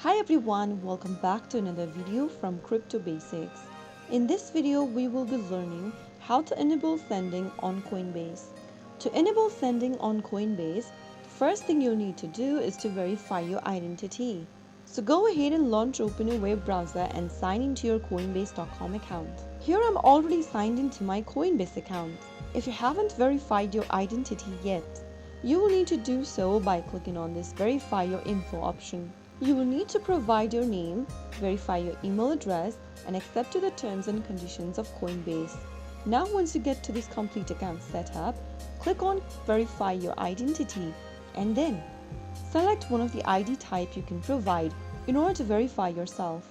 Hi everyone, welcome back to another video from Crypto Basics. In this video, we will be learning how to enable sending on Coinbase. To enable sending on Coinbase, the first thing you'll need to do is to verify your identity. So go ahead and open a web browser and sign into your Coinbase.com account. Here I'm already signed into my Coinbase account. If you haven't verified your identity yet, you will need to do so by clicking on this Verify Your Info option. You will need to provide your name, verify your email address, and accept to the terms and conditions of Coinbase. Now once you get to this complete account setup, click on Verify Your Identity and then select one of the ID type you can provide in order to verify yourself.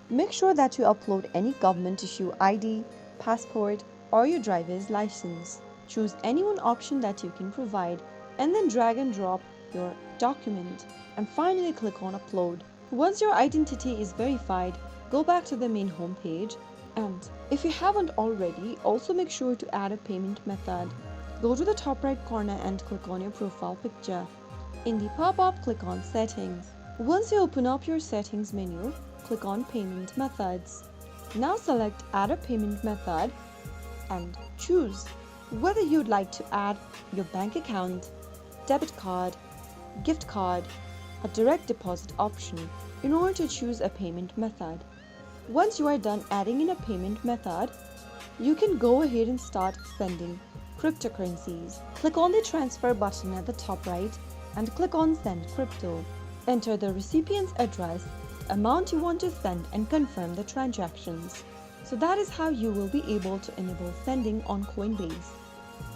Make sure that you upload any government issue ID, passport, or your driver's license. Choose any one option that you can provide and then drag and drop your document and finally click on upload. Once your identity is verified, go back to the main home page, and if you haven't already, also make sure to add a payment method. Go to the top right corner and click on your profile picture. In the pop-up, click on settings. Once you open up your settings menu, click on payment methods. Now select add a payment method and choose whether you'd like to add your bank account, debit card, gift card, a direct deposit option in order to choose a payment method. Once you are done adding in a payment method, you can go ahead and start sending cryptocurrencies. Click on the transfer button at the top right and click on send crypto. Enter the recipient's address, amount you want to send, and confirm the transactions. So that is how you will be able to enable sending on Coinbase.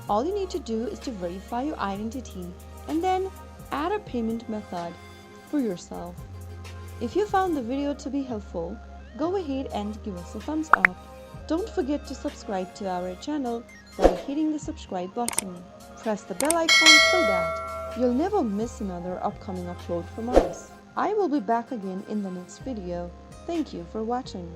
All you need to do is to verify your identity and then add a payment method for yourself. If you found the video to be helpful, go ahead and give us a thumbs up. Don't forget to subscribe to our channel by hitting the subscribe button. Press the bell icon so that you'll never miss another upcoming upload from us. I will be back again in the next video. Thank you for watching.